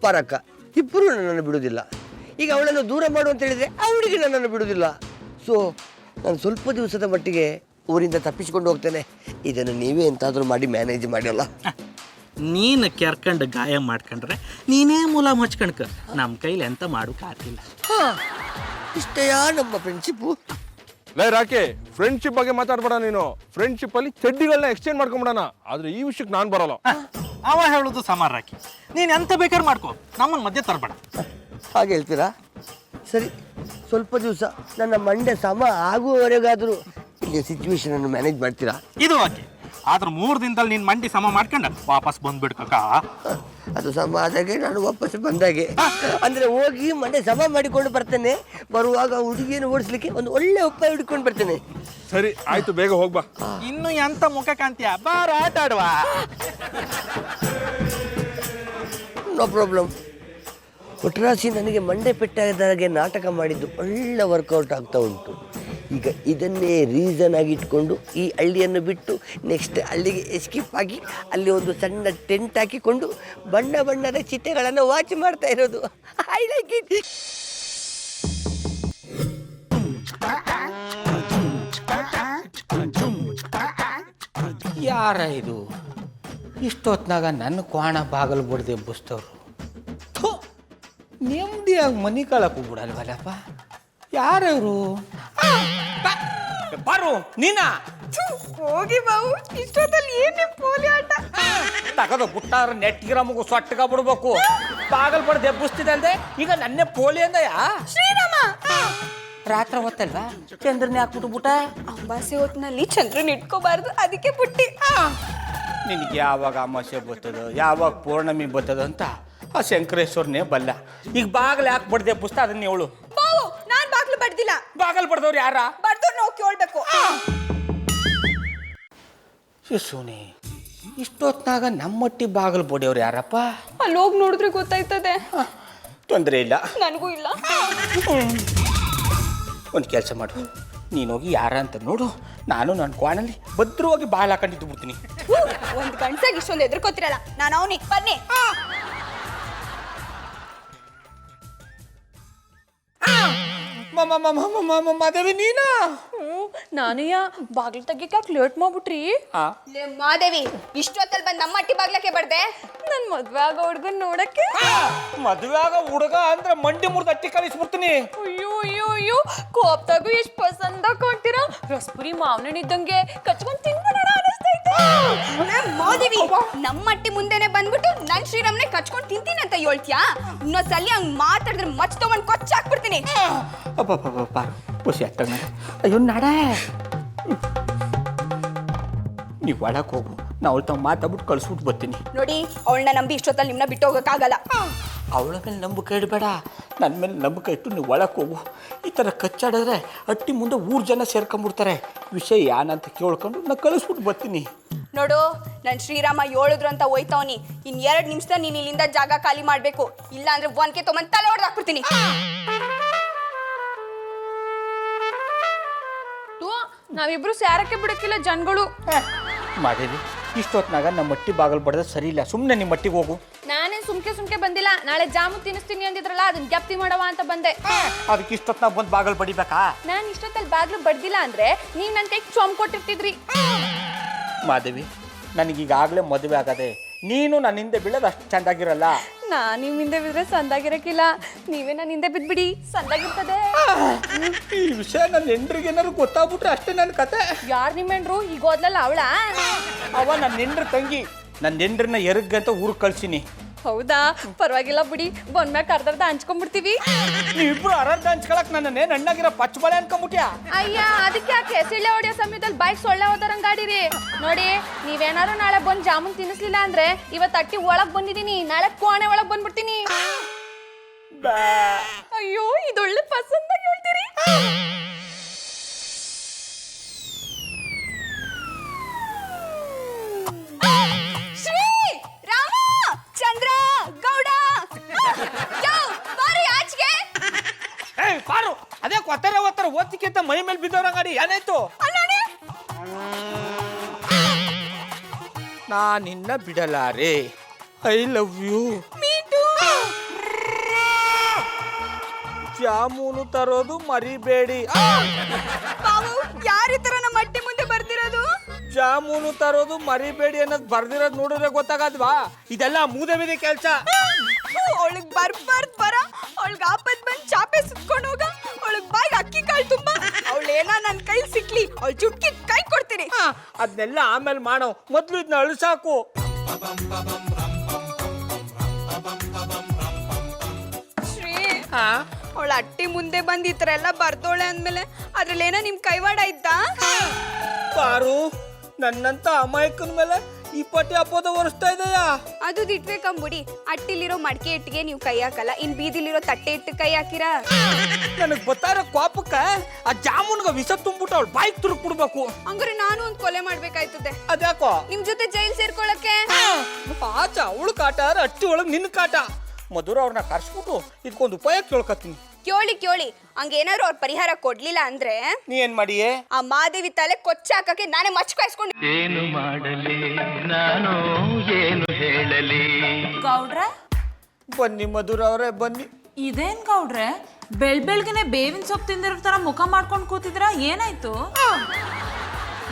ಪಾರಕ್ಕ ಇಬ್ಬರು ನನ್ನನ್ನು ಬಿಡುವುದಿಲ್ಲ. ಈಗ ಅವಳನ್ನು ದೂರ ಮಾಡು ಅಂತ ಹೇಳಿದ್ರೆ ಆ ಹುಡುಗಿ ನನ್ನನ್ನು ಬಿಡುವುದಿಲ್ಲ. ಸೊ ನಾನು ಸ್ವಲ್ಪ ದಿವಸದ ಮಟ್ಟಿಗೆ ಊರಿಂದ ತಪ್ಪಿಸಿಕೊಂಡು ಹೋಗ್ತೇನೆ. ಇದನ್ನು ನೀವೇ ಎಂತಾದ್ರೂ ಮಾಡಿ ಮ್ಯಾನೇಜ್ ಮಾಡಿಲ್ಲ. ನೀನು ಕೆರ್ಕಂಡು ಗಾಯ ಮಾಡ್ಕೊಂಡ್ರೆ ನೀನೇ ಮೂಲ ಹಚ್ಕಣ್ಕ. ನಮ್ಮ ಕೈಲಿ ಎಂತ ಮಾಡೋಕ್ಕಾಗ್ತಿಲ್ಲ. ಇಷ್ಟೆಯಾ ನಮ್ಮ ಫ್ರೆಂಡ್ಶಿಪ್ಪು? ಲೇ ರಾಕಿ, ಫ್ರೆಂಡ್ಶಿಪ್ ಬಗ್ಗೆ ಮಾತಾಡ್ಬೇಡ ನೀನು. ಫ್ರೆಂಡ್ಶಿಪ್ ಅಲ್ಲಿ ಚಡ್ಡಿಗಳನ್ನ ಎಕ್ಸ್ಚೇಂಜ್ ಮಾಡ್ಕೊಂಬಿಡೋಣ. ಆದ್ರೆ ಈ ವಿಷಯಕ್ಕೆ ನಾನು ಬರಲ್ಲ. ಅವ ಹೇಳುದು ಸಮಾರ ಹಾಕಿ, ನೀನು ಎಂತ ಬೇಕಾದ್ರೆ ಮಾಡ್ಕೊ, ನಮ್ಮನ್ನ ಮಧ್ಯೆ ತರಬೇಡ. ಹಾಗೆ ಹೇಳ್ತೀರಾ? ಸರಿ, ಸ್ವಲ್ಪ ದಿವಸ ನನ್ನ ಮಂಡೆ ಸಮ ಆಗುವವರೆಗಾದರೂ ಇಲ್ಲಿ ಸಿಚುವೇಶನ್ ಅನ್ನು ಮ್ಯಾನೇಜ್ ಮಾಡ್ತೀರಾ? ಇದು ಓಕೆ. ಆದ್ರೆ 3 ದಿನದಲ್ಲಿ ನೀನು ಮಂಡಿ ಸಮ ಮಾಡ್ಕೊಂಡು ವಾಪಸ್ ಬಂದ್ಬಿಡ್ಕಕ್ಕ. ಅದು ಸಮ ಆದಾಗೆ ನಾನು ವಾಪಸ್ ಬಂದಾಗೆ. ಅಂದ್ರೆ ಹೋಗಿ ಮಂಡೆ ಸಮ ಮಾಡಿಕೊಂಡು ಬರ್ತೇನೆ. ಬರುವಾಗ ಹುಡುಗಿಯನ್ನು ಓಡಿಸ್ಲಿಕ್ಕೆ ಒಂದು ಒಳ್ಳೆ ಉಪಾಯ ಹಿಡ್ಕೊಂಡು ಬರ್ತೇನೆ. ಸರಿ ಆಯ್ತು, ಬೇಗ ಹೋಗ್ಬಾ. ಇನ್ನು ಎಂತ ಮುಖ ಕಾಂತೀಯ? ಬಾರ ಆಟ ಆಡುವ. No problem. ಪುಟ್ಟರಾಜಿ ನನಗೆ ಮಂಡೆ ಪೆಟ್ಟಾದಾಗೆ ನಾಟಕ ಮಾಡಿದ್ದು ಒಳ್ಳೆ ವರ್ಕೌಟ್ ಆಗ್ತಾ ಉಂಟು. ಈಗ ಇದನ್ನೇ ರೀಸನ್ ಆಗಿ ಇಟ್ಕೊಂಡು ಈ ಹಳ್ಳಿಯನ್ನು ಬಿಟ್ಟು ನೆಕ್ಸ್ಟ್ ಹಳ್ಳಿಗೆ ಎಸ್ಕೇಪ್ ಆಗಿ ಅಲ್ಲಿ ಒಂದು ಸಣ್ಣ ಟೆಂಟ್ ಹಾಕಿಕೊಂಡು ಬಣ್ಣದ ಚಿಟ್ಟೆಗಳನ್ನು ವಾಚ್ ಮಾಡ್ತಾ ಇರೋದು. I like it. ಯಾರ ಇದು ಇಷ್ಟೊತ್ನಾಗ ನನ್ನ ಕ್ವಾಣ ಬಾಗಲು ಬಡ್ದೆ ಎಬ್ಬಿಸ್ತವ್ರು? ನೆಮ್ಮದಿಯಾಗಿ ಮನೆ ಕಳಕು ಬಿಡಲ್ವಲ್ಲಪ್ಪ. ಯಾರವರು? ಬರು ನೀನಾ? ಹೋಗಿ ಬಾವು, ಇಷ್ಟೊತ್ತಲ್ಲಿ ಏನೇ ಪೋಲಿ ಆಟ. ತಗದು ಬಿಟ್ಟಾರ ನೆಟ್ಗಿರ ಮಗು ಸೊಟ್ಟಗ ಬಿಡ್ಬೇಕು. ಬಾಗಲ್ ಬಡ್ದು ಎಬ್ಬಿಸ್ತಿದ್ದಲ್ದೆ ಈಗ ನನ್ನೇ ಪೋಲಿ ಅಂದಯ್ಯ. ಶ್ರೀರಾಮ, ರಾತ್ರಿ ಹೊತ್ತಲ್ವಾ ಚಂದ್ರನೇ ಹಾಕ್ಬಿಟ್ಟು ಬಿಟ್ಟ. ಅಮಾಸೆ ಹೊತ್ತಿನಲ್ಲಿ ಚಂದ್ರನ ಇಟ್ಕೋಬಾರ್ದು, ಅದಕ್ಕೆ ಪುಟ್ಟಿ. ನಿನಗೆ ಯಾವಾಗ ಅಮಾಸೆ ಬರ್ತದೋ ಯಾವಾಗ ಪೌರ್ಣಮಿ ಬರ್ತದೋ ಅಂತ ಆ ಶಂಕರೇಶ್ವರನೇ ಬಲ್ಲ. ಈಗ ಬಾಗಿಲು ಯಾಕೆ ಬಡ್ದೆ ಪುಸ್ತ ಅದನ್ನ ಹೇಳು. ಬಾವು, ನಾನ್ ಬಾಗ್ಲು ಬಡ್ದಿಲ್ಲ. ಬಾಗಲ್ ಬಡ್ದವ್ರು ಯಾರ? ಬಡ್ದವ್ರು ನಾವು ಕೇಳ್ಬೇಕು. ಶಿಶುನಿ, ಇಷ್ಟೊತ್ನಾಗ ನಮ್ಮಟ್ಟಿ ಬಾಗಿಲು ಬಡಿಯವ್ರು ಯಾರಪ್ಪ? ಅಲ್ಲಿ ಹೋಗಿ ನೋಡಿದ್ರೆ ಗೊತ್ತಾಯ್ತದೆ. ತೊಂದರೆ ಇಲ್ಲ, ನನಗೂ ಇಲ್ಲ. ಒಂದು ಕೆಲಸ ಮಾಡು, ನೀನೋಗಿ ಯಾರ ಅಂತ ನೋಡು, ನಾನು ನನ್ನ ಕ್ವಾಣಲ್ಲಿ ಭದ್ರವಾಗಿ ಬಾಗಿಲು ಹಾಕೊಂಡಿದ್ದು ಬಿಡ್ತೀನಿ. ಒಂದ್ ಗಂಟೆಗೆ ಇಷ್ಟೊಂದು ಎದುರ್ಕೋತಿರಲ್ಲ, ನಾನು ಅವನಿಗೆ ಬನ್ನಿ. ಮಾದೇವಿ ನೀನಾ? ನಾನಯ್ಯ ಬಾಗಿಲು ತೆಗಿಯಕ್ಕೆ ಲೇಟ್ ಮಾಡ್ಬಿಟ್ರಿ. ಲೇ ಮಾದೇವಿ, ಇಷ್ಟೊತ್ತಲ್ಲಿ ಬಂದು ನಮ್ಮ ಅಟ್ಟಿ ಬಾಗ್ಲಕ್ಕೆ ಬಡ್ದೆ. ನನ್ ಮದ್ವೆ ಆಗೋ ಹುಡ್ಗನ್ ನೋಡಕ್ಕೆ. ಮದುವೆ ಆಗ ಹುಡುಗ ಅಂದ್ರೆ ಮಂಡಿ ಮುರಿದು ಅಟ್ಟಿ ಕಳಿಸ್ಬಿಡ್ತೀನಿ. ಅಯ್ಯೋ ಅಯ್ಯೋ ಅಯ್ಯೋ, ಕೋಪ್ತಾಗು ಎಷ್ಟು ಪಸಂದ ಕೊಂತೀರಾ. ರಸ್ಪುರಿ ಮಾವನಣ್ಣಿದ್ದಂಗೆ ಕಚ್ಕೊಂಡ್ ತಿನ್ಬಿಡೋಣ ಅನಿಸ್ತೈತೆ. ಲೇ ಮಾದೇವಿ, ನಮ್ಮ ಅಟ್ಟಿ ಮುಂದೆನೆ ಬಂದ್ಬಿಟ್ಟು ನನ್ ಶ್ರೀರಾಮ್ನೆ ಕಚ್ಕೊಂಡು ತಿಂತೀನಿ ಅಂತ ಹೇಳ್ತೀಯಾ? ಇನ್ನೊಂದ್ಸಲಿ ಹಂಗ್ ಮಾತಾಡಿದ್ರೆ ಮಚ್ ತಗೊಂಡ್ ಕೊಚ್ಚಾಕ್ಬಿಡ್ತೀನಿ. ಅಪ್ಪ ಖುಷಿ ಆಗ್ತದೆ. ಅಯ್ಯೋ ನಡ, ನೀವು ಒಳಗೆ ಹೋಗು, ನಾ ಅವಳು ತಮ್ಮ ಮಾತಾಡ್ಬಿಟ್ಟು ಕಳ್ಸ್ಬಿಟ್ಟು ಬರ್ತೀನಿ. ನೋಡಿ, ಅವಳನ್ನ ನಂಬಿ ಇಷ್ಟೊತ್ತಲ್ಲಿ ನಿಮ್ಮನ್ನ ಬಿಟ್ಟು ಹೋಗಕ್ಕಾಗಲ್ಲ. ಅವಳ ಮೇಲೆ ನಂಬಿಕೆ ಇಡಬೇಡ, ನನ್ನ ಮೇಲೆ ನಂಬಿಕೆ ಇಟ್ಟು ನೀವು ಒಳಗೆ ಹೋಗು. ಈ ಥರ ಕಚ್ಚಾಡಿದ್ರೆ ಅಟ್ಟಿ ಮುಂದೆ ಊರು ಜನ ಸೇರ್ಕೊಂಡ್ಬಿಡ್ತಾರೆ. ವಿಷಯ ಏನಂತ ಕೇಳ್ಕೊಂಡು ನಾ ಕಳಿಸ್ಬಿಟ್ಟು ಬರ್ತೀನಿ. ನೋಡು, ನನ್ ಶ್ರೀರಾಮ ಹೇಳಿದ್ರು ಅಂತ ಹೋಯ್ತವನಿ. ಇನ್ 2 ನಿಮಿಷ ನೀನ್ ಇಲ್ಲಿಂದ ಜಾಗ ಖಾಲಿ ಮಾಡ್ಬೇಕು, ಇಲ್ಲ ಅಂದ್ರೆ ಒನ್ಕೆ ತೊಗೊಂಡ್ ತಲೆ ಹೊಡೆದು ಹಾಕ್ಬಿಡ್ತೀನಿ. ನಾವಿಬ್ರು ಸ್ಯಾರಕ್ಕೆ ಬಿಡಕ್ಕಿಲ್ಲ ಜನಗಳು. ಮಾದೇವಿ, ಇಷ್ಟೊತ್ನಾಗ ನಮ್ಮ ಮಟ್ಟಿ ಬಾಗಲ್ ಬಡ್ದ ಸರಿ ಇಲ್ಲ, ಸುಮ್ಮನೆ ನಿಮ್ಮ ಮಟ್ಟಿಗೆ ಹೋಗು. ನಾನೇನ್ ಸುಮ್ಕೆ ಬಂದಿಲ್ಲ. ನಾಳೆ ಜಾಮೂನ್ ತಿನ್ನಿಸ್ತೀನಿ ಅಂದಿದ್ರಲ್ಲ, ಅದನ್ನ ಜ್ಞಪ್ತಿ ಮಾಡವ ಅಂತ ಬಂದೆ. ಅದಕ್ಕೆ ಇಷ್ಟೊತ್ನಾಗ ಬಂದು ಬಾಗಲ್ ಬಡಿಬೇಕಾ? ನಾನ್ ಇಷ್ಟೊತ್ತಲ್ಲಿ ಬಾಗ್ಲು ಬಡ್ದಿಲ್ಲ ಅಂದ್ರೆ ನೀವ್ ನನ್ ಕೈಗೆ ಚೊಂಬ್ ಕೊಟ್ಟಿರ್ತಿದ್ರಿ. ಮಾದೇವಿ, ನನಗೀಗಾಗಲೇ ಮದುವೆ ಆಗದೆ, ನೀನು ನನ್ನ ಹಿಂದೆ ಬೀಳೋದು ಅಷ್ಟು ಚೆಂದಾಗಿರಲ್ಲ. ನಾನ್ ನಿಮ್ ಹಿಂದೆ ಬಿದ್ರೆ ಸಂದಾಗಿರಕ್ಕಿಲ್ಲ, ನೀವೇ ನನ್ನ ಹಿಂದೆ ಬಿದ್ಬಿಡಿ, ಸಂದಾಗಿರ್ತದೆ. ಈ ವಿಷಯ ನನ್ನ ಹೆಂಡ್ರಿಗೆ ಏನಾದ್ರು ಗೊತ್ತಾಗ್ಬಿಟ್ರೆ ಅಷ್ಟೇ ನನ್ನ ಕತೆ. ಯಾರ್ ನಿಮ್ಮ ಹೆಂಡ್ರು? ಈಗ ಓದ್ಲಲ್ಲ ಅವಳ? ಅವ ನನ್ನ ಹೆಂಡ್ರ ತಂಗಿ. ನನ್ನ ಹೆಂಡ್ರನ್ನ ಎರಗಂತ ಊರಿಗೆ ಕಳ್ಸಿನಿ. ಹೌದಾ? ಪರವಾಗಿಲ್ಲ ಬಿಡಿ, ಬಂದ್ಮ್ಯಾಕ ಅರ್ಧ ಹಂಚ್ಕೊಂಡ್ಬಿಡ್ತೀವಿ. ನೀವಿಬ್ರು ಅರ್ಧ ಹಂಚ್ಕೊಳಕ್ ನನ್ನೇನು ಅಣ್ಣಾಗಿರೋ ಪಚ್ಚಬಳೆ ಅನ್ಕೊಂಬಿಟ್ಯಾ? ಅಯ್ಯ, ಅದಕ್ಕೆ ಯಾಕೆ ಸಿಳ್ಳೆ ಹೊಡಿಯೋ ಸಮಯದಲ್ಲಿ ಬೈಕ್ ಸೊಳ್ಳೆ ಹೋದರಂಗಾಡಿರಿ. ನೋಡಿ, ನೀವೇನಾರು ನಾಳೆ ಬಂದು ಜಾಮೂನ್ ತಿನ್ನಿಸ್ಲಿಲ್ಲ ಅಂದ್ರೆ ಇವತ್ತು ಅಟ್ಟಿ ಒಳಗ್ ಬಂದಿದ್ದೀನಿ, ನಾಳೆ ಕೋಣೆ ಒಳಗ್ ಬಂದ್ಬಿಡ್ತೀನಿ. ಅಯ್ಯೋ, ಇದೊಳ್ಳೆ ಪಸಂದಾಗಿ ಹೇಳ್ತೀರಿ. ಶ್ರೀ ರಾಮ, ಚಂದ್ರ, ಗೌಡ, ಬಾರಿ ಆಚೆಗೆ. ಪಾರು, ಅದೇ ಕೊತ್ತಾರೆ ಓದ್ತಾರೆ, ಓದ್ತಿಕೆ ಅಂತ ಮೈ ಮೇಲೆ ಬಿದ್ದವ್ರಂಗಾಡಿ ಏನಾಯ್ತು? ನಾನಿನ್ನ ಬಿಡಲಾರೆ. I love you. ಜಾಮೂನು ತರೋದು ಮರಿಬೇಡಿ. ಬಾವು, ಯಾರ ತರ ನಮ್ಮ ಅಟ್ಟಿ ಮುಂದೆ ಬರ್ತಿರೋದು? ಜಾಮೂನು ತರೋದು ಮರಿಬೇಡಿ ಅನ್ನೋದು ಬರ್ದಿರೋದು ನೋಡಿದ್ರೆ ಗೊತ್ತಾಗದ್ವಾ? ಇದೆಲ್ಲ ಮೂದೇವಿದೆ ಕೆಲಸ. ಅವಳಿಗೆ ಬರ್ಬಾರ್ದು ಬರ, ಅವಳಿಗೆ ಆಪತ್ ಬಂದು ಚಾಪೆ ಸುತ್ಕೊಂಡು ಹೋಗ, ಅವಳಿಗೆ ಬಾಯಿಗೆ ಅಕ್ಕಿ ಕಾಳು ತುಂಬ. ಅವಳೇನ ನನ್ನ ಕೈ ಸಿಕ್ಲಿ, ಅವಳು ಚುಟ್ಕಿ ಕೈ ಕೊಡ್ತೀನಿ. ಅದನ್ನೆಲ್ಲ ಆಮೇಲೆ ಮಾಡೋ, ಮೊದ್ಲು ಇದನ್ನ ಅಳಿಸಾಕು. ಶ್ರೀ, ಅವಳ ಅಟ್ಟಿ ಮುಂದೆ ಬಂದು ಈ ತರ ಎಲ್ಲ ಬರ್ದೋಳೆ ಅಂದ್ಮೇಲೆ ಅದ್ರಲ್ಲೇನೋ ನಿಮ್ ಕೈವಾಡ ಇತ್ತಾ? ಪಾರು, ನನ್ನಂತ ಅಮಾಯಕನ ಮೇಲೆ ಈ ಪಟ್ಟಿ ಅಪೋದ ಒರೆಸ್ತಾ ಇದೆಯಾ? ಅದು ಇಟ್ಬೇಕಂಬುಡಿ. ಅಟ್ಟಿಲಿರೋ ಮಡಿಕೆ ಇಟ್ಟಿಗೆ ನೀವು ಕೈ ಹಾಕಲ್ಲ, ಇನ್ ಬೀದಿಲಿರೋ ತಟ್ಟೆ ಇಟ್ಟು ಕೈ ಹಾಕಿರಾ? ನನಗ್ ಗೊತ್ತಾರೋ ಕೋಪಕ್ಕ ಆ ಜಾಮೂನ್ಗ ವಿಷ ತುಂಬಿಟ್ಟು ಅವಳು ಬಾಯಿಗೆ ತುರುಕ್ಬಿಡ್ಬೇಕು. ಹಂಗಾರೆ ನಾನು ಒಂದು ಕೊಲೆ ಮಾಡ್ಬೇಕಾಯ್ತದೆ. ಅದ್ಯಾಕೋ? ನಿಮ್ ಜೊತೆ ಜೈಲ್ ಸೇರ್ಕೊಳಕ್ಕೆ. ಆಚ ಅವಳು ಕಾಟ, ಅಟ್ಟಿ ಒಳಗ್ ನಿನ್ನ ಕಾಟ. ಮಧುರ ಅವ್ರನ್ನ ಕರ್ಸ್ಬಿಟ್ಟು ಇದಕ್ಕೊಂದು ಉಪಾಯ ಕೇಳ್ಕತ್ತೀನಿ. ಕೇಳಿ ಹಂಗೇನಾದ್ರು ಅವ್ರ ಪರಿಹಾರ ಕೊಡ್ಲಿಲ್ಲ ಅಂದ್ರೆ ನೀ ಏನ್ ಮಾಡಿಯೇ? ಆ ಮಾದೇವಿ ತಲೆ ಕೊಚ್ಚಾಕಕ್ಕೆ ನಾನೇ ಮಚ್ಕಾಯಿಸ್ಕೊಂಡು. ಏನು ಮಾಡಲಿ ನಾನು, ಏನು ಹೇಳಲಿ? ಗೌಡ್ರೆ, ಬನ್ನಿ ಮಧುರ ಅವರೇ ಬನ್ನಿ. ಇದೇನ್ ಗೌಡ್ರೆ, ಬೆಳ್ಬೆಳ್ಗೆನೆ ಬೇವಿನ ಸೊಪ್ಪು ತಿಂದಿರೋ ತರ ಮುಖ ಮಾಡ್ಕೊಂಡು ಕೂತಿದ್ರ, ಏನಾಯ್ತು?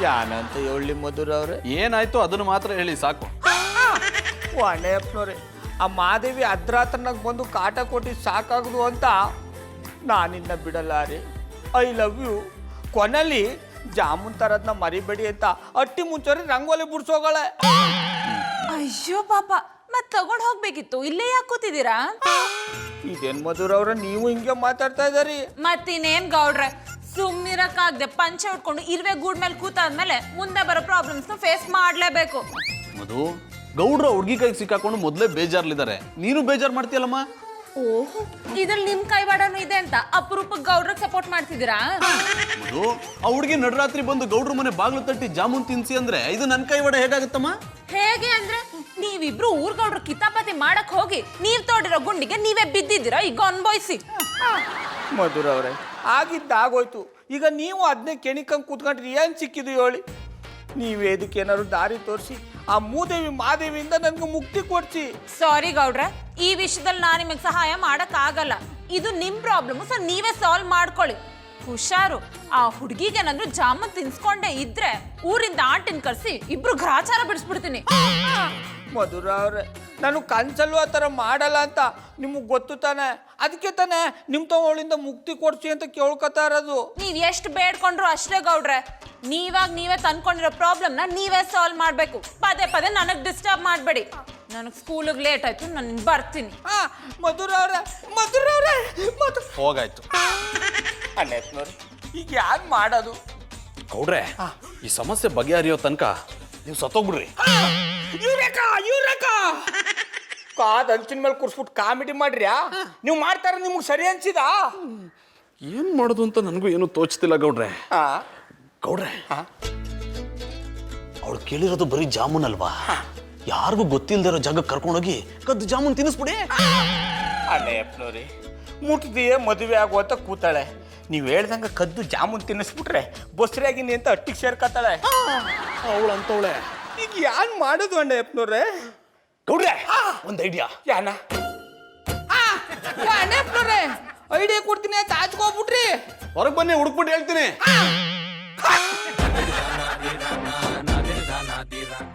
ಯಾನಂತ ಹೇಳಿ ಮಧುರ ಅವ್ರೆ? ಏನಾಯ್ತು ಅದನ್ನು ಮಾತ್ರ ಹೇಳಿ ಸಾಕು. ಅಣ್ಣಪ್ಪನವ್ರೆ, ಆ ಮಾದೇವಿ ಅದ್ರಾತ್ರನಾಗ ಬಂದು ಕಾಟ ಕೊಟ್ಟು ಸಾಕಾಗುದು ಅಂತ ನಾನಿನ್ನ ಬಿಡಲಾರೆ. I love you. ಕೊನೆಯಲ್ಲಿ ಜಾಮೂನ್ ತರದ್ನ ಮರಿಬೇಡಿ ಅಂತ ಅಟ್ಟಿ ಮುಂಚೋರಿ ರಂಗೋಲಿ ಬಿಡ್ಸೋಗಳೆ. ಅಯ್ಯೋ ಪಾಪ ಮತ್ ತಗೊಂಡ್ ಹೋಗ್ಬೇಕಿತ್ತು, ಇಲ್ಲೇ ಯಾಕೆ ಕೂತಿದ್ದೀರಾ? ಇದೇನ್ ಮಧುರ ಅವ್ರ ನೀವು ಹಿಂಗೆ ಮಾತಾಡ್ತಾ ಇದಾರಿ? ಮತ್ತಿನ್ನೇನ್ ಗೌಡ್ರೆ, ಸುಮ್ನಿರಕ್ಕಾಗ್ದೆ ಪಂಚೆ ಉಟ್ಕೊಂಡು ಇರುವೆ ಗೂಡ್ ಮೇಲೆ ಕೂತಾದ್ಮೇಲೆ ಮುಂದೆ ಬರೋ ಪ್ರಾಬ್ಲಮ್ಸ್ ಫೇಸ್ ಮಾಡ್ಲೇಬೇಕು. ಮಧು, ಗೌಡ್ರ ಹುಡುಗಿ ಕೈಗೆ ಸಿಕ್ಕಾಕೊಂಡು ಮೊದಲೇ ಬೇಜಾರ್ಲಿದ್ದಾರೆ, ನೀನು ಬೇಜಾರ್ ಮಾಡ್ತೀಯಲ್ಲಮ್ಮ. ಓಹೋ, ಇದ್ರಲ್ಲಿ ನಿಮ್ ಕೈವಾಡನು ಇದೆ ಅಂತ ಅಪರೂಪಕ್ಕೆ ಗೌಡ್ರಿಗೆ ಸಪೋರ್ಟ್ ಮಾಡ್ತಿದ್ದೀರಾ? ಮಧು, ಆ ಹುಡುಗಿ ನಡರಾತ್ರಿ ಬಂದು ಗೌಡ್ರ ಮನೆ ಬಾಗ್ಲು ತಟ್ಟಿ ಜಾಮೂನ್ ತಿನ್ಸಿ ಅಂದ್ರೆ ಇದು ನನ್ನ ಕೈವಾಡ ಹೇಗಾಗುತ್ತಮ್ಮ? ಹೇಗೆ ಅಂದ್ರೆ ನೀವಿಬ್ರು ಊರ್ಗೌಡ್ರು ಕಿತಾಪತಿ ಮಾಡಕ್ ಹೋಗಿ ನೀವ್ ತೋಡಿರೋ ಗುಂಡಿಗೆ ನೀವೇ ಬಿದ್ದಿದ್ದೀರಾ, ಈಗ ಅನ್ಭವಿಸಿ. ಮಧುರ ಅವ್ರೆ, ಆಗಿದ್ದಾಗೋಯ್ತು. ಈಗ ನೀವು ಅದನ್ನೇ ಕೆಣಿಕಂಗ್ ಕೂತ್ಕೊಂಡ್ರಿ ಏನ್ ಸಿಕ್ಕಿದು ಹೇಳಿ? ನೀವು ಇದಕ್ಕೆ ಏನಾದ್ರು ದಾರಿ ತೋರಿಸಿ ಆ ಮೂದೇವಿ ಮಾದೇವಿಯಿಂದ ನನ್ಗೆ ಮುಕ್ತಿ ಕೊಡ್ಸಿ. ಸಾರಿ ಗೌಡ್ರೆ, ಈ ವಿಷಯದಲ್ಲಿ ನಾನು ನಿಮಗೆ ಸಹಾಯ ಮಾಡಕ್ ಆಗಲ್ಲ. ಇದು ನಿಮ್ ಪ್ರಾಬ್ಲಮ್, ಸೊ ನೀವೇ ಸಾಲ್ವ್ ಮಾಡ್ಕೊಳ್ಳಿ. ಹುಷಾರು, ಆ ಹುಡುಗಿಗೆ ಏನಾದ್ರು ಜಾಮೂನ್ ತಿನ್ಸ್ಕೊಂಡೇ ಇದ್ರೆ ಊರಿಂದ ಆಂಟಿನ ಕರ್ಸಿ ಇಬ್ರು ಗ್ರಾಚಾರ ಬಿಡಿಸ್ಬಿಡ್ತೀನಿ. ಮಧುರ ಅವ್ರೆ, ನಾನು ಕನ್ಸಲ್ಲೂ ಆ ಥರ ಮಾಡಲ್ಲ ಅಂತ ನಿಮಗೆ ಗೊತ್ತು ತಾನೆ. ಅದಕ್ಕೆ ತಾನೆ ನಿಮ್ಮ ತಗೊಳ್ಳಿಂದ ಮುಕ್ತಿ ಕೊಡ್ಸಿ ಅಂತ ಕೇಳ್ಕೊತಾ ಇರೋದು. ನೀವ್ ಎಷ್ಟು ಬೇಡ್ಕೊಂಡ್ರು ಅಷ್ಟೇ ಗೌಡ್ರೆ, ನೀವೇ ತಂದ್ಕೊಂಡಿರೋ ಪ್ರಾಬ್ಲಮ್ನ ನೀವೇ ಸಾಲ್ವ್ ಮಾಡ್ಬೇಕು. ಪದೇ ಪದೇ ನನಗ್ ಡಿಸ್ಟರ್ಬ್ ಮಾಡಬೇಡಿ. ನನಗೆ ಸ್ಕೂಲಿಗೆ ಲೇಟ್ ಆಯ್ತು, ನಾನು ಬರ್ತೀನಿ. ಮಧುರ ಅವ್ರೆ, ಮಧುರ ಅವ್ರೆ, ಹೋಗಾಯ್ತು. ಅಣ್ಣಪ್ಪನವ್ರೆ, ಈಗ ಯಾರು ಮಾಡೋದು? ಗೌಡ್ರೆ, ಈ ಸಮಸ್ಯೆ ಬಗೆಹರಿಯೋ ತನಕ ನೀವು ಸತ್ತೋಗ್ಬಿಡ್ರಿ. ಇವ್ರೇಕಾ ಕಾದ್ ಹಂಚಿನ ಮೇಲೆ ಕೂರ್ಸ್ಬಿಟ್ಟು ಕಾಮಿಡಿ ಮಾಡ್ರ್ಯಾ? ನೀವು ಮಾಡ್ತಾರ ನಿಮ್ಗೆ ಸರಿ ಅನ್ಸಿದಾ? ಏನ್ ಮಾಡೋದು ಅಂತ ನನಗೂ ಏನು ತೋಚ್ತಿಲ್ಲ ಗೌಡ್ರೆ. ಗೌಡ್ರೆ, ಅವಳು ಕೇಳಿರೋದು ಬರೀ ಜಾಮೂನ್ ಅಲ್ವಾ? ಯಾರಿಗೂ ಗೊತ್ತಿಲ್ದಿರೋ ಜಾಗಕ್ಕೆ ಕರ್ಕೊಂಡೋಗಿ ಕದ್ದು ಜಾಮೂನ್ ತಿನ್ನಿಸ್ಬಿಡಿ. ಅಣ್ಣಪ್ಪನವ್ರಿ, ಮುಟ್ದಿಯೇ ಮದುವೆ ಆಗುವಂತ ಕೂತಾಳೆ. ನೀವು ಹೇಳ್ದಂಗ ಕದ್ದು ಜಾಮೂನ್ ತಿನ್ನಿಸ್ಬಿಟ್ರೆ ಬಸ್ರಿಯಾಗಿನಿ ಅಂತ ಅಟ್ಟಿಗೆ ಸೇರ್ಕತ್ತಾಳೆ. ಅವಳು ಅಂತವಳೆ. ಈಗ ಯಾನ್ ಮಾಡೋದು ಅಣ್ಣಪ್ಪನವ್ರೆ? ಗೌಡ್ರೆ, ಒಂದು ಐಡಿಯಾ. ಯಾನ ಅಣ್ಣಪ್ಪನವ್ರೆ, ಐಡಿಯಾ ಕೊಡ್ತೀನಿ ಅಂತ ಹಚ್ಕೋಗ್ಬಿಟ್ರಿ. ಹೊರಗೆ ಬನ್ನಿ, ಹುಡುಕ್ಬಿಟ್ಟು ಹೇಳ್ತೀನಿ.